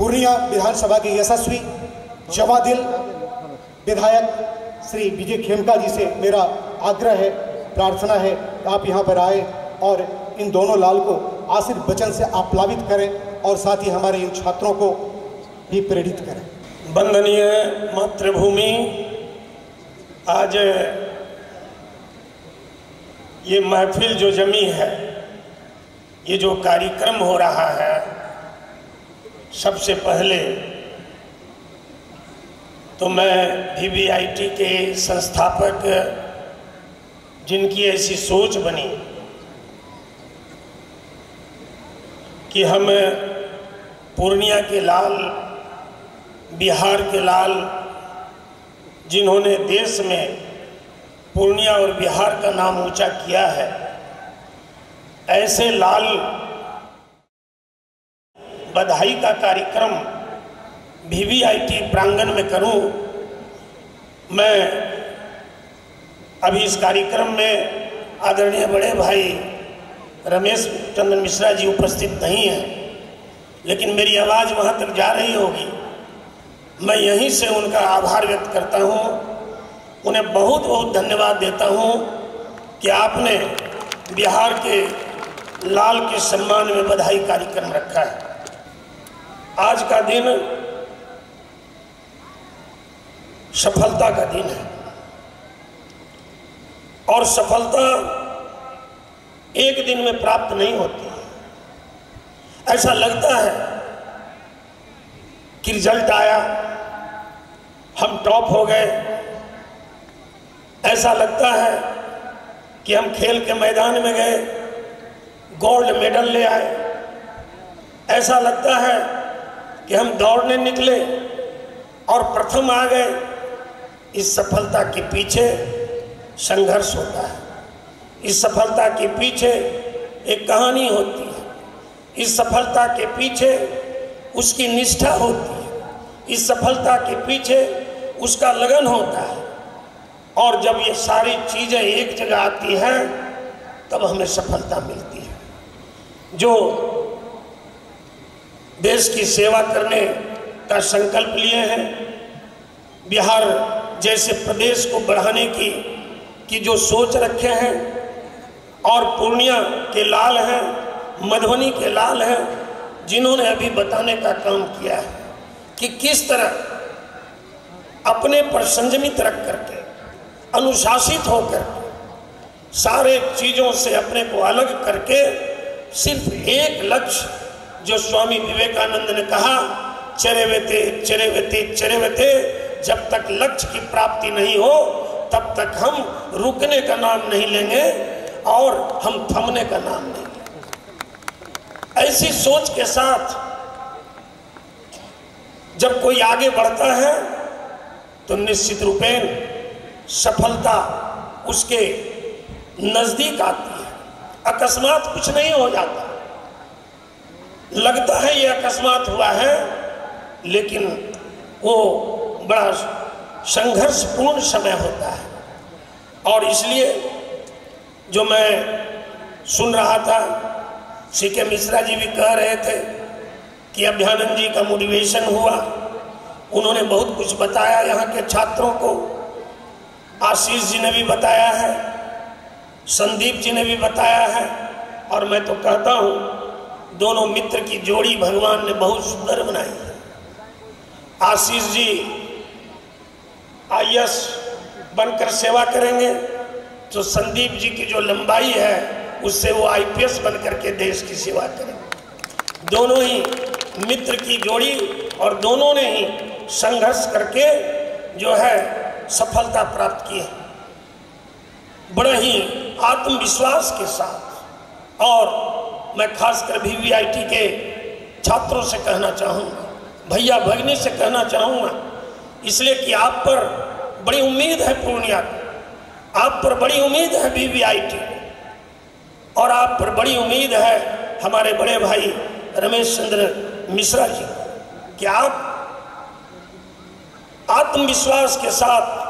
पूर्णिया विधानसभा के यशस्वी जवादिल विधायक श्री विजय खेमका जी से मेरा आग्रह है, प्रार्थना है कि आप यहाँ पर आए और इन दोनों लाल को आशीर्वचन से आप्लावित करें और साथ ही हमारे इन छात्रों को भी प्रेरित करें। वंदनीय मातृभूमि, आज ये महफिल जो जमी है, ये जो कार्यक्रम हो रहा है, सबसे पहले तो मैं VVIT के संस्थापक जिनकी ऐसी सोच बनी कि हम पूर्णिया के लाल, बिहार के लाल, जिन्होंने देश में पूर्णिया और बिहार का नाम ऊंचा किया है, ऐसे लाल बधाई का कार्यक्रम VVIT प्रांगण में करूं। मैं अभी इस कार्यक्रम में आदरणीय बड़े भाई रमेश चंद्र मिश्रा जी उपस्थित नहीं हैं, लेकिन मेरी आवाज़ वहां तक जा रही होगी। मैं यहीं से उनका आभार व्यक्त करता हूं, उन्हें बहुत बहुत धन्यवाद देता हूं कि आपने बिहार के लाल के सम्मान में बधाई कार्यक्रम रखा है। आज का दिन सफलता का दिन है और सफलता एक दिन में प्राप्त नहीं होती। ऐसा लगता है कि रिजल्ट आया, हम टॉप हो गए, ऐसा लगता है कि हम खेल के मैदान में गए, गोल्ड मेडल ले आए, ऐसा लगता है कि हम दौड़ने निकले और प्रथम आ गए। इस सफलता के पीछे संघर्ष होता है, इस सफलता के पीछे एक कहानी होती है, इस सफलता के पीछे उसकी निष्ठा होती है, इस सफलता के पीछे उसका लगन होता है। और जब ये सारी चीज़ें एक जगह आती हैं तब हमें सफलता मिलती है। जो देश की सेवा करने का संकल्प लिए हैं, बिहार जैसे प्रदेश को बढ़ाने की जो सोच रखे हैं, और पूर्णिया के लाल हैं, मधुबनी के लाल हैं, जिन्होंने अभी बताने का काम किया है कि किस तरह अपने पर संयमित रख करके, अनुशासित होकर सारे चीज़ों से अपने को अलग करके सिर्फ एक लक्ष्य, जो स्वामी विवेकानंद ने कहा, चरेवेते चरेवेते चरेवेते, जब तक लक्ष्य की प्राप्ति नहीं हो तब तक हम रुकने का नाम नहीं लेंगे और हम थमने का नाम नहीं लेंगे। ऐसी सोच के साथ जब कोई आगे बढ़ता है तो निश्चित रूपेण सफलता उसके नजदीक आती है। अकस्मात कुछ नहीं हो जाता, लगता है ये अकस्मात हुआ है, लेकिन वो बड़ा संघर्षपूर्ण समय होता है। और इसलिए जो मैं सुन रहा था, CK मिश्रा जी भी कह रहे थे कि अभ्यानंद जी का मोटिवेशन हुआ, उन्होंने बहुत कुछ बताया यहाँ के छात्रों को। आशीष जी ने भी बताया है, संदीप जी ने भी बताया है, और मैं तो कहता हूँ दोनों मित्र की जोड़ी भगवान ने बहुत सुंदर बनाई है। आशीष जी IAS बनकर सेवा करेंगे तो संदीप जी की जो लंबाई है उससे वो IPS बनकर के देश की सेवा करेंगे। दोनों ही मित्र की जोड़ी, और दोनों ने ही संघर्ष करके जो है सफलता प्राप्त की है, बड़ा ही आत्मविश्वास के साथ। और मैं खासकर VVIT के छात्रों से कहना चाहूँगा, भैया भगनी से कहना चाहूँगा, इसलिए कि आप पर बड़ी उम्मीद है पूर्णिया को, आप पर बड़ी उम्मीद है VVIT, और आप पर बड़ी उम्मीद है हमारे बड़े भाई रमेश चंद्र मिश्रा जी, कि आप आत्मविश्वास के साथ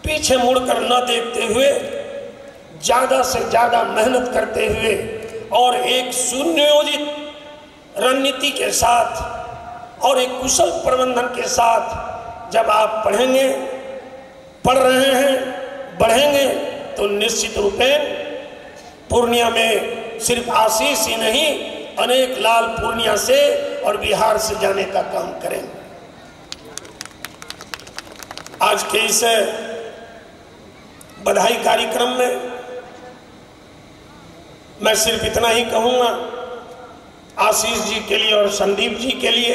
पीछे मुड़कर न देखते हुए ज़्यादा से ज़्यादा मेहनत करते हुए और एक सुनियोजित रणनीति के साथ और एक कुशल प्रबंधन के साथ जब आप पढ़ेंगे, पढ़ रहे हैं, बढ़ेंगे, तो निश्चित रूपेण पूर्णिया में सिर्फ आशीष ही नहीं, अनेक लाल पूर्णिया से और बिहार से जाने का काम करेंगे। आज के इस बधाई कार्यक्रम में मैं सिर्फ इतना ही कहूँगा, आशीष जी के लिए और संदीप जी के लिए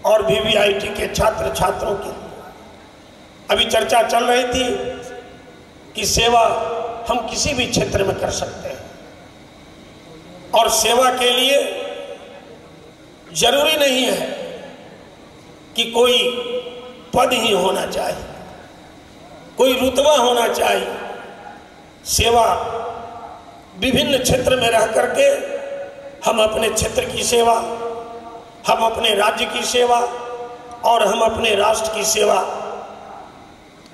और VVIT के छात्र छात्रों के लिए। अभी चर्चा चल रही थी कि सेवा हम किसी भी क्षेत्र में कर सकते हैं और सेवा के लिए जरूरी नहीं है कि कोई पद ही होना चाहिए, कोई रुतबा होना चाहिए। सेवा विभिन्न क्षेत्र में रह करके हम अपने क्षेत्र की सेवा, हम अपने राज्य की सेवा और हम अपने राष्ट्र की सेवा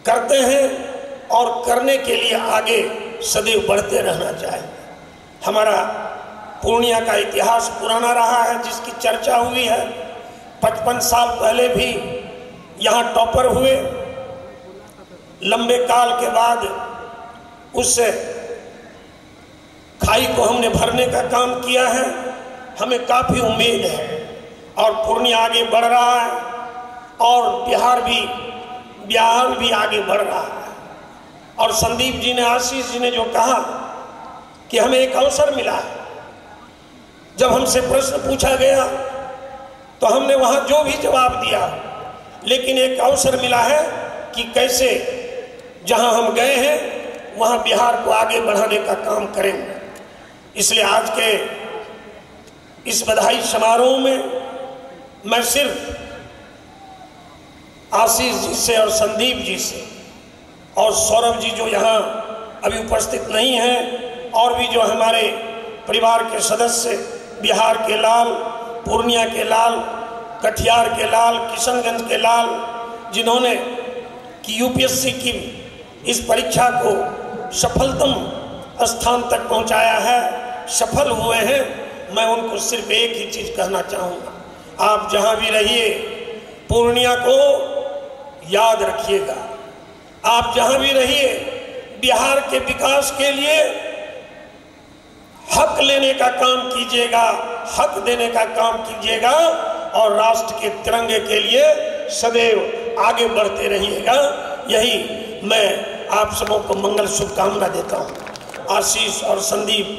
करते हैं और करने के लिए आगे सदैव बढ़ते रहना चाहिए। हमारा पूर्णिया का इतिहास पुराना रहा है, जिसकी चर्चा हुई है। 55 साल पहले भी यहाँ टॉपर हुए। लंबे काल के बाद उस खाई को हमने भरने का काम किया है। हमें काफ़ी उम्मीद है और पूर्णिया आगे बढ़ रहा है और बिहार भी आगे बढ़ रहा है। और संदीप जी ने, आशीष जी ने जो कहा कि हमें एक अवसर मिला है, जब हमसे प्रश्न पूछा गया तो हमने वहाँ जो भी जवाब दिया, लेकिन एक अवसर मिला है कि कैसे जहाँ हम गए हैं वहाँ बिहार को आगे बढ़ाने का काम करेंगे। इसलिए आज के इस बधाई समारोह में मैं सिर्फ आशीष जी से और संदीप जी से और सौरभ जी जो यहाँ अभी उपस्थित नहीं हैं, और भी जो हमारे परिवार के सदस्य, बिहार के लाल, पूर्णिया के लाल, कटिहार के लाल, किशनगंज के लाल, जिन्होंने कि UPSC की इस परीक्षा को सफलतम स्थान तक पहुंचाया है, सफल हुए हैं, मैं उनको सिर्फ एक ही चीज़ कहना चाहूँगा, आप जहाँ भी रहिए पूर्णिया को याद रखिएगा। आप जहाँ भी रहिए बिहार के विकास के लिए हक लेने का काम कीजिएगा, हक देने का काम कीजिएगा और राष्ट्र के तिरंगे के लिए सदैव आगे बढ़ते रहिएगा। यही मैं आप सबों को मंगल शुभकामना देता हूँ। आशीष और संदीप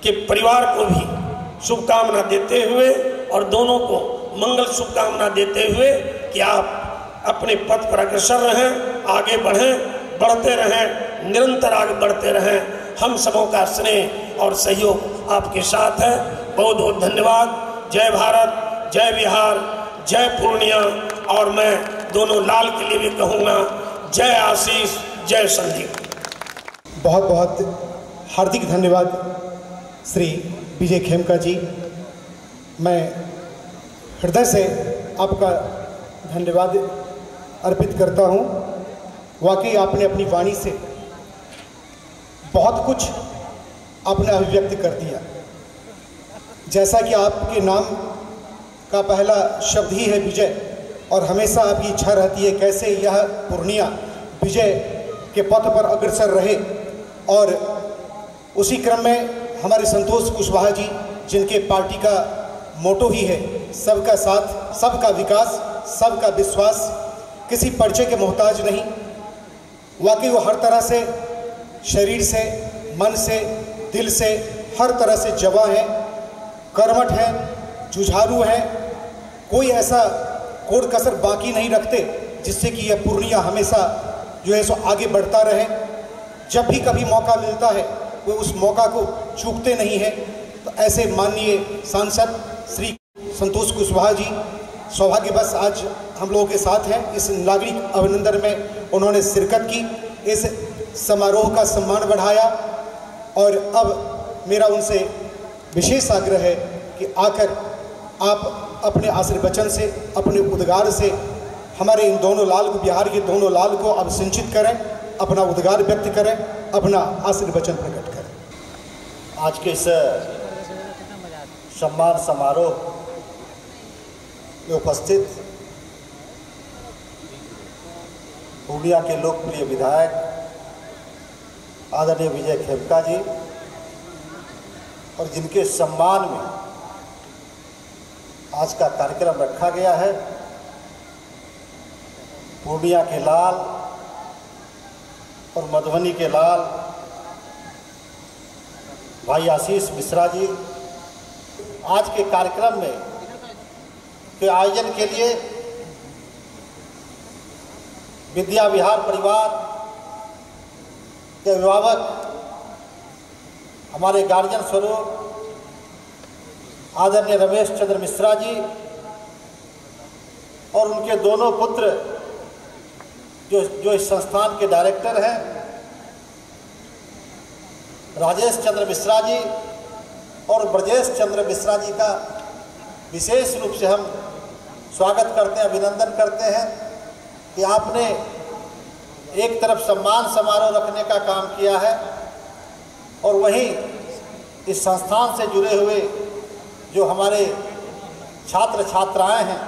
के परिवार को भी शुभकामना देते हुए और दोनों को मंगल शुभकामना देते हुए कि आप अपने पथ पर अग्रसर रहें, आगे बढ़ें, बढ़ते रहें, निरंतर आगे बढ़ते रहें। हम सबों का स्नेह और सहयोग आपके साथ है। बहुत बहुत धन्यवाद। जय भारत, जय बिहार, जय पूर्णिया। और मैं दोनों लाल के लिए भी कहूँगा, जय आशीष, जय संदीप। बहुत बहुत हार्दिक धन्यवाद श्री विजय खेमका जी। मैं हृदय से आपका धन्यवाद अर्पित करता हूँ। वाकई आपने अपनी वाणी से बहुत कुछ आपने अभिव्यक्त कर दिया। जैसा कि आपके नाम का पहला शब्द ही है विजय, और हमेशा आपकी इच्छा रहती है कैसे यह पूर्णिया विजय के पथ पर अग्रसर रहे। और उसी क्रम में हमारे संतोष कुशवाहा जी, जिनके पार्टी का मोटो ही है सबका साथ, सबका विकास, सबका विश्वास, किसी परिचय के मोहताज नहीं। वाकई वो हर तरह से, शरीर से, मन से, दिल से, हर तरह से जवां हैं, कर्मठ हैं, जुझारू हैं। कोई ऐसा कोड कसर बाकी नहीं रखते जिससे कि यह पूर्णिया हमेशा जो है सो आगे बढ़ता रहे। जब भी कभी मौका मिलता है वो उस मौका को चूकते नहीं हैं। तो ऐसे माननीय सांसद श्री संतोष कुशवाहा जी सौभाग्यवश आज हम लोगों के साथ हैं। इस नागरिक अभिनंदन में उन्होंने शिरकत की, इस समारोह का सम्मान बढ़ाया। और अब मेरा उनसे विशेष आग्रह है कि आकर आप अपने आशीर्वचन से, अपने उद्गार से हमारे इन दोनों लाल को, बिहार के दोनों लाल को अब सिंचित करें, अपना उद्गार व्यक्त करें, अपना आशीर्वचन प्रकट करें। आज के इस सम्मान समारोह में उपस्थित पूर्णिया के लोकप्रिय विधायक आदरणीय विजय खेमका जी और जिनके सम्मान में आज का कार्यक्रम रखा गया है, पूर्णिया के लाल और मधुबनी के लाल भाई आशीष मिश्रा जी आज के कार्यक्रम में के आयोजन के लिए विद्या विहार परिवार के अभिभावक हमारे गार्जियन स्वरूप आदरणीय रमेश चंद्र मिश्रा जी और उनके दोनों पुत्र जो इस संस्थान के डायरेक्टर हैं, राजेश चंद्र मिश्रा जी और ब्रजेश चंद्र मिश्रा जी का विशेष रूप से हम स्वागत करते हैं, अभिनंदन करते हैं कि आपने एक तरफ सम्मान समारोह रखने का काम किया है और वहीं इस संस्थान से जुड़े हुए जो हमारे छात्र छात्राएं हैं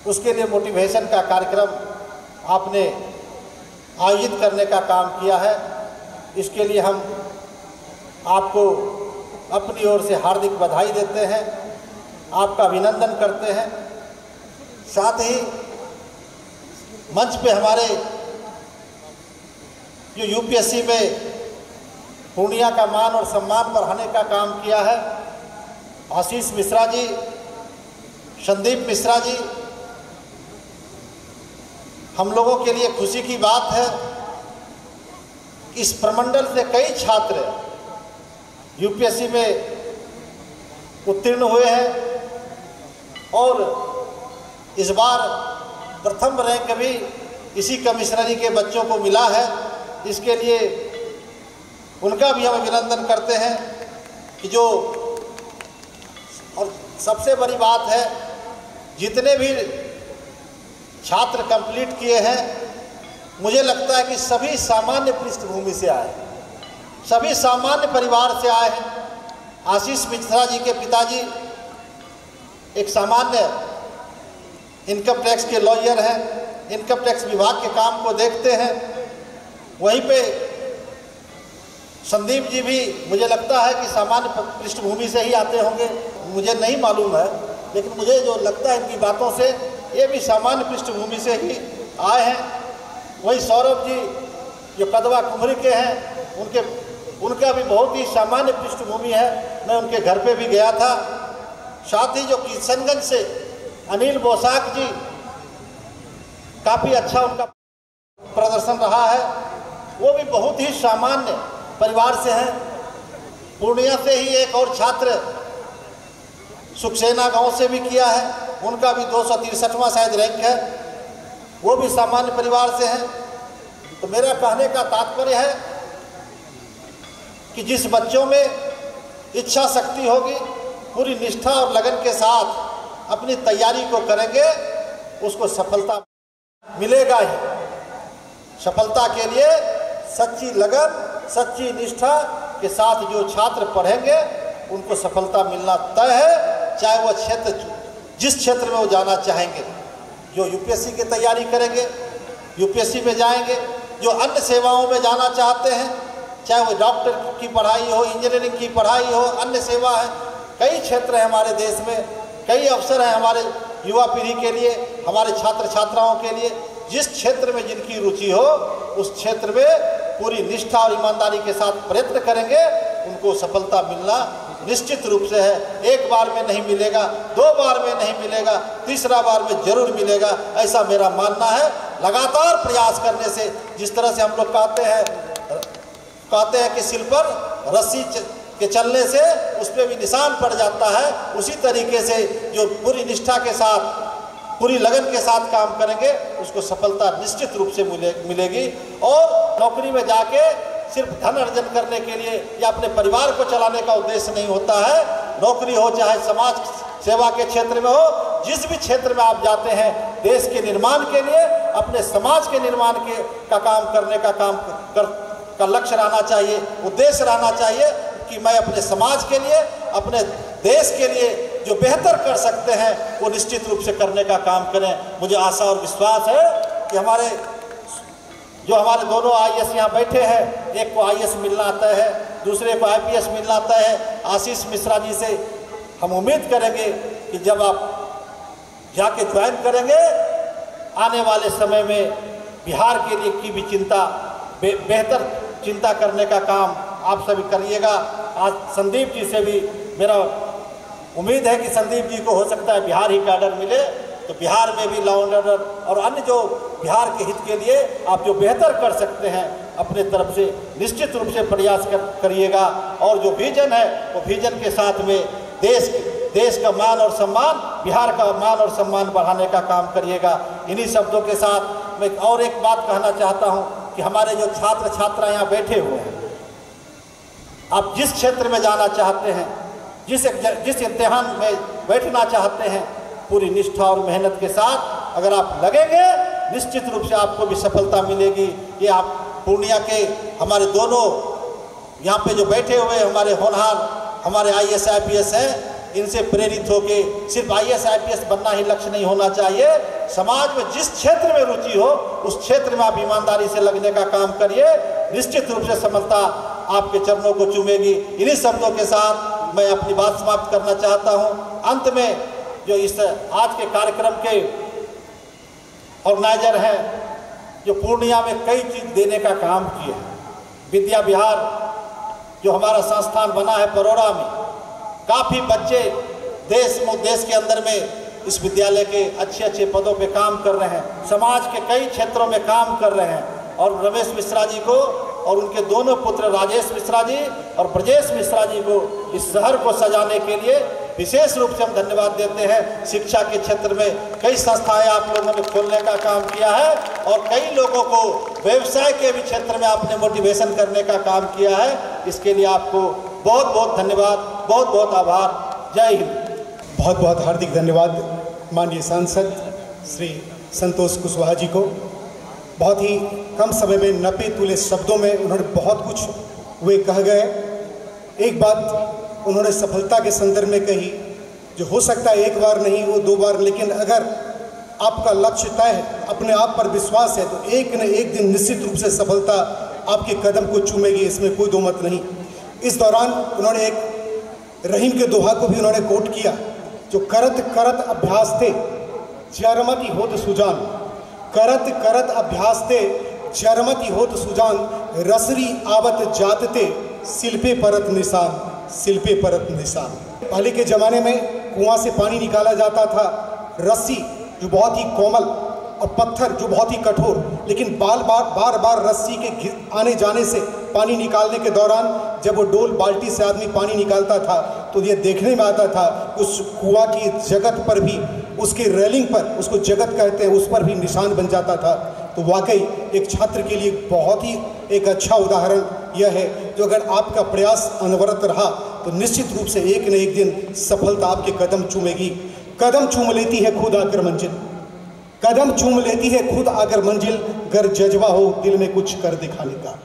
उसके लिए मोटिवेशन का कार्यक्रम आपने आयोजित करने का काम किया है। इसके लिए हम आपको अपनी ओर से हार्दिक बधाई देते हैं, आपका अभिनंदन करते हैं। साथ ही मंच पे हमारे जो यूपीएससी में पूर्णिया का मान और सम्मान बढ़ाने का काम किया है, आशीष मिश्रा जी, संदीप मिश्रा जी, हम लोगों के लिए खुशी की बात है कि इस प्रमंडल से कई छात्र यूपीएससी में उत्तीर्ण हुए हैं और इस बार प्रथम रैंक भी इसी कमिश्नरी के बच्चों को मिला है। इसके लिए उनका भी हम अभिनंदन करते हैं कि जो, और सबसे बड़ी बात है जितने भी छात्र कंप्लीट किए हैं, मुझे लगता है कि सभी सामान्य पृष्ठभूमि से आए, सभी सामान्य परिवार से आए हैं। आशीष मिश्रा जी के पिताजी एक सामान्य इनकम टैक्स के लॉयर हैं, इनकम टैक्स विभाग के काम को देखते हैं। वहीं पे संदीप जी भी मुझे लगता है कि सामान्य पृष्ठभूमि से ही आते होंगे, मुझे नहीं मालूम है, लेकिन मुझे जो लगता है इनकी बातों से ये भी सामान्य पृष्ठभूमि से ही आए हैं। वही सौरभ जी जो कदवा कुमरी के हैं, उनका भी बहुत ही सामान्य पृष्ठभूमि है, मैं उनके घर पे भी गया था। साथ ही जो किशनगंज से अनिल बोसाक जी, काफ़ी अच्छा उनका प्रदर्शन रहा है, वो भी बहुत ही सामान्य परिवार से हैं। पूर्णिया से ही एक और छात्र सुखसेना गांव से भी किया है, उनका भी 263वां शायद रैंक है, वो भी सामान्य परिवार से हैं। तो मेरा कहने का तात्पर्य है कि जिस बच्चों में इच्छा शक्ति होगी, पूरी निष्ठा और लगन के साथ अपनी तैयारी को करेंगे, उसको सफलता मिलेगा ही। सफलता के लिए सच्ची लगन, सच्ची निष्ठा के साथ जो छात्र पढ़ेंगे उनको सफलता मिलना तय है, चाहे वह क्षेत्र जिस क्षेत्र में वो जाना चाहेंगे। जो यूपीएससी की तैयारी करेंगे यूपीएससी में जाएंगे, जो अन्य सेवाओं में जाना चाहते हैं, चाहे वो डॉक्टर की पढ़ाई हो, इंजीनियरिंग की पढ़ाई हो, अन्य सेवा है, कई क्षेत्र हैं हमारे देश में, कई अवसर हैं हमारे युवा पीढ़ी के लिए, हमारे छात्र छात्राओं के लिए। जिस क्षेत्र में जिनकी रुचि हो उस क्षेत्र में पूरी निष्ठा और ईमानदारी के साथ प्रयत्न करेंगे, उनको सफलता मिलना निश्चित रूप से है। एक बार में नहीं मिलेगा, 2 बार में नहीं मिलेगा, तीसरा बार में जरूर मिलेगा, ऐसा मेरा मानना है। लगातार प्रयास करने से, जिस तरह से हम लोग कहते हैं कि सिल पर रस्सी के चलने से उस पर भी निशान पड़ जाता है, उसी तरीके से जो पूरी निष्ठा के साथ, पूरी लगन के साथ काम करेंगे उसको सफलता निश्चित रूप से मिलेगी। और नौकरी में जाके सिर्फ धन अर्जन करने के लिए या अपने परिवार को चलाने का उद्देश्य नहीं होता है। नौकरी हो चाहे समाज सेवा के क्षेत्र में हो, जिस भी क्षेत्र में आप जाते हैं, देश के निर्माण के लिए, अपने समाज के निर्माण का काम करने का लक्ष्य रहना चाहिए, उद्देश्य रहना चाहिए। कि मैं अपने समाज के लिए, अपने देश के लिए जो बेहतर कर सकते हैं वो निश्चित रूप से करने का काम करें। मुझे आशा और विश्वास है कि हमारे दोनों आईएएस यहाँ बैठे हैं, एक को आईएएस मिलना आता है, दूसरे को आईपीएस मिलना आता है। आशीष मिश्रा जी से हम उम्मीद करेंगे कि जब आप जाके ज्वाइन करेंगे, आने वाले समय में बिहार के लिए की भी चिंता, बेहतर चिंता करने का काम आप सभी करिएगा। आज संदीप जी से भी मेरा उम्मीद है कि संदीप जी को हो सकता है बिहार ही कैडर मिले, तो बिहार में भी लॉ एंड ऑर्डर और अन्य जो बिहार के हित के लिए आप जो बेहतर कर सकते हैं अपने तरफ से निश्चित रूप से प्रयास करिएगा। और जो विजन है वो विजन के साथ में देश का मान और सम्मान, बिहार का मान और सम्मान बढ़ाने का काम करिएगा। इन्हीं शब्दों के साथ मैं और एक बात कहना चाहता हूँ कि हमारे जो छात्र छात्रा यहाँ बैठे हुए हैं, आप जिस क्षेत्र में जाना चाहते हैं, जिस इम्तिहान में बैठना चाहते हैं, पूरी निष्ठा और मेहनत के साथ अगर आप लगेंगे निश्चित रूप से आपको भी सफलता मिलेगी। ये आप पूर्णिया के हमारे दोनों यहाँ पे जो बैठे हुए हमारे होनहार हमारे आईएएस आईपीएस हैं, इनसे प्रेरित होके सिर्फ आईएएस आईपीएस बनना ही लक्ष्य नहीं होना चाहिए। समाज में जिस क्षेत्र में रुचि हो उस क्षेत्र में आप ईमानदारी से लगने का काम करिए, निश्चित रूप से सफलता आपके चरणों को चूमेगी। इन्हीं शब्दों के साथ मैं अपनी बात समाप्त करना चाहता हूँ। अंत में जो इस आज के कार्यक्रम के ऑर्गेनाइजर हैं, जो पूर्णिया में कई चीज़ देने का काम किए हैं, विद्या विहार जो हमारा संस्थान बना है परोरा में, काफ़ी बच्चे देश के अंदर में इस विद्यालय के अच्छे पदों पे काम कर रहे हैं, समाज के कई क्षेत्रों में काम कर रहे हैं। और रमेश मिश्रा जी को और उनके दोनों पुत्र राजेश मिश्रा जी और ब्रजेश मिश्रा जी को इस शहर को सजाने के लिए विशेष रूप से हम धन्यवाद देते हैं। शिक्षा के क्षेत्र में कई संस्थाएं आप लोगों ने खोलने का काम किया है और कई लोगों को व्यवसाय के भी क्षेत्र में आपने मोटिवेशन करने का काम किया है। इसके लिए आपको बहुत बहुत धन्यवाद, बहुत बहुत आभार। जय हिंद। बहुत बहुत हार्दिक धन्यवाद माननीय सांसद श्री संतोष कुशवाहा जी को। बहुत ही कम समय में नपे तुले शब्दों में उन्होंने बहुत कुछ वे कह गए। एक बात उन्होंने सफलता के संदर्भ में कही, जो हो सकता है एक बार नहीं वो 2 बार, लेकिन अगर आपका लक्ष्य तय है, अपने आप पर विश्वास है, तो एक न एक दिन निश्चित रूप से सफलता आपके कदम को चूमेगी, इसमें कोई दो मत नहीं। इस दौरान उन्होंने एक रहीम के दोहा को भी उन्होंने कोट किया, जो करत करत अभ्यास थे चरमति होत सुजान, करत करत अभ्यास थे चरमति होत सुजान, रसरी आवत जातते शिल्पे परत निशान, शिल्पे परत निशान। पहले के ज़माने में कुआं से पानी निकाला जाता था, रस्सी जो बहुत ही कोमल और पत्थर जो बहुत ही कठोर, लेकिन बार बार रस्सी के आने जाने से पानी निकालने के दौरान जब वो डोल बाल्टी से आदमी पानी निकालता था तो ये देखने में आता था उस कुआं की जगत पर भी, उसकी रेलिंग पर, उसको जगत कहते हैं, उस पर भी निशान बन जाता था। तो वाकई एक छात्र के लिए बहुत ही एक अच्छा उदाहरण यह है, जो अगर आपका प्रयास अनवरत रहा तो निश्चित रूप से एक न एक दिन सफलता आपके कदम चूमेगी। कदम चूम लेती है खुद आकर मंजिल, कदम चूम लेती है खुद आकर मंजिल, गर जज्बा हो दिल में कुछ कर दिखाने का।